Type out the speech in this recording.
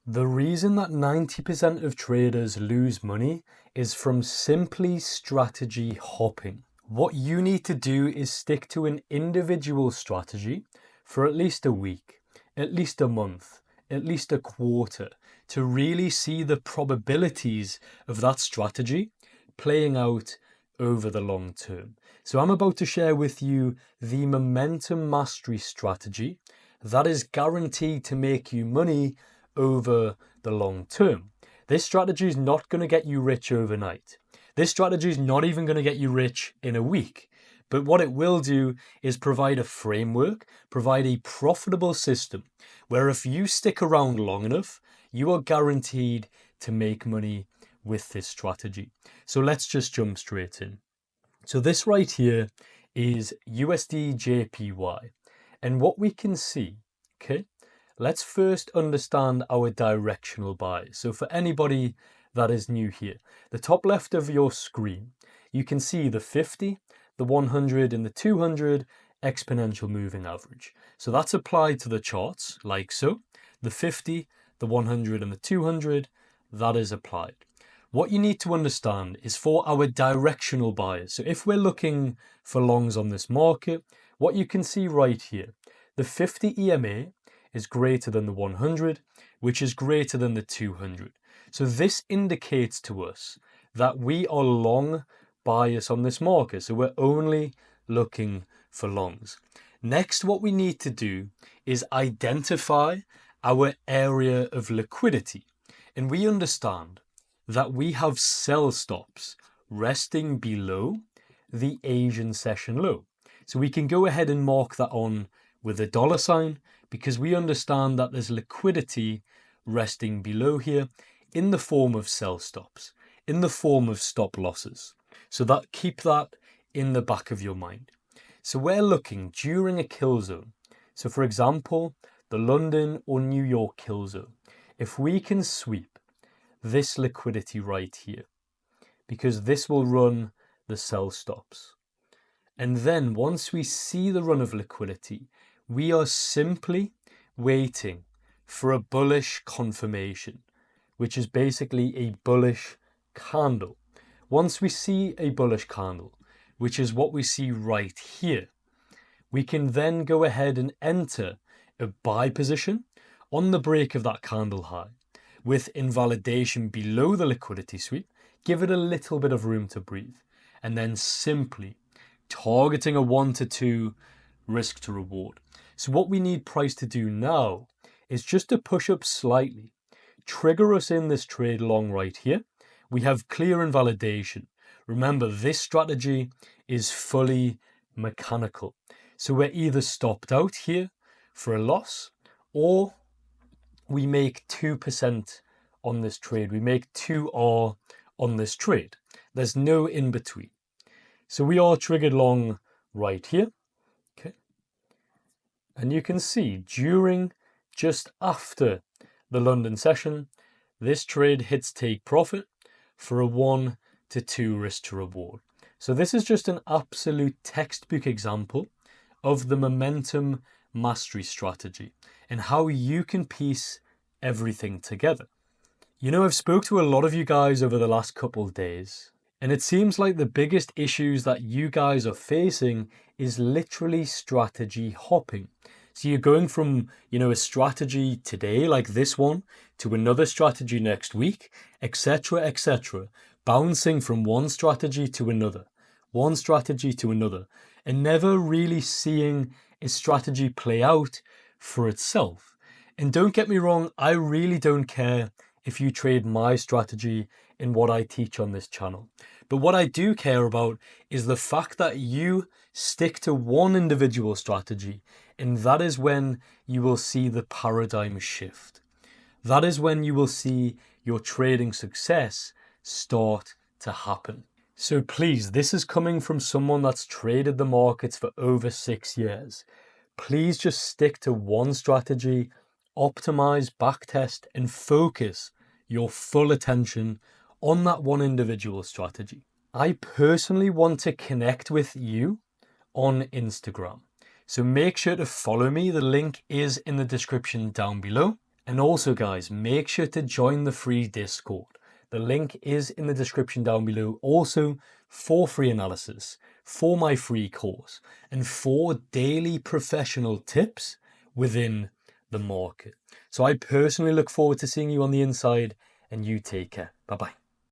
The reason that 90% of traders lose money is from simply strategy hopping. What you need to do is stick to an individual strategy for at least a week, at least a month, at least a quarter, to really see the probabilities of that strategy playing out over the long term. So I'm about to share with you the momentum mastery strategy that is guaranteed to make you money over the long term. This strategy is not going to get you rich overnight. This strategy is not even going to get you rich in a week. But what it will do is provide a framework, provide a profitable system where if you stick around long enough, you are guaranteed to make money with this strategy. So let's just jump straight in. So this right here is USD JPY. And what we can see, okay, let's first understand our directional buy. So for anybody that is new here, the top left of your screen, you can see the 50, the 100 and the 200 exponential moving average. So that's applied to the charts like so. The 50, the 100 and the 200, that is applied. What you need to understand is for our directional buyers. So if we're looking for longs on this market, what you can see right here, the 50 EMA is greater than the 100, which is greater than the 200. So this indicates to us that we are long bias on this market. So we're only looking for longs. Next, what we need to do is identify our area of liquidity. And we understand that we have sell stops resting below the Asian session low. So we can go ahead and mark that on with a dollar sign because we understand that there's liquidity resting below here in the form of sell stops, in the form of stop losses. So that keep that in the back of your mind. So we're looking during a kill zone. So for example, the London or New York kill zone. If we can sweep this liquidity right here, because this will run the sell stops. And then once we see the run of liquidity, we are simply waiting for a bullish confirmation, which is basically a bullish candle. Once we see a bullish candle, which is what we see right here, we can then go ahead and enter a buy position on the break of that candle high with invalidation below the liquidity sweep, give it a little bit of room to breathe, and then simply targeting a 1 to 2 risk to reward. So what we need price to do now is just to push up slightly, trigger us in this trade long right here. We have clear invalidation. Remember, this strategy is fully mechanical. So we're either stopped out here for a loss or we make 2% on this trade. We make 2R on this trade. There's no in between. So we are triggered long right here. Okay. And you can see during, just after the London session, this trade hits take profit for a 1 to 2 risk to reward. So this is just an absolute textbook example of the momentum mastery strategy and how you can piece everything together. You know, I've spoke to a lot of you guys over the last couple of days, and it seems like the biggest issues that you guys are facing is literally strategy hopping. So you're going from, a strategy today like this one to another strategy next week, etc., etc., bouncing from one strategy to another, one strategy to another, and never really seeing a strategy play out for itself. And don't get me wrong, I really don't care if you trade my strategy in what I teach on this channel. But what I do care about is the fact that you stick to one individual strategy, and that is when you will see the paradigm shift. That is when you will see your trading success start to happen. So please, this is coming from someone that's traded the markets for over 6 years. Please just stick to one strategy, optimize, backtest, and focus your full attention on that one individual strategy. I personally want to connect with you on Instagram. So make sure to follow me. The link is in the description down below. And also guys, make sure to join the free Discord. The link is in the description down below. Also, for free analysis, for my free course, and for daily professional tips within the market. So I personally look forward to seeing you on the inside, and you take care. Bye bye.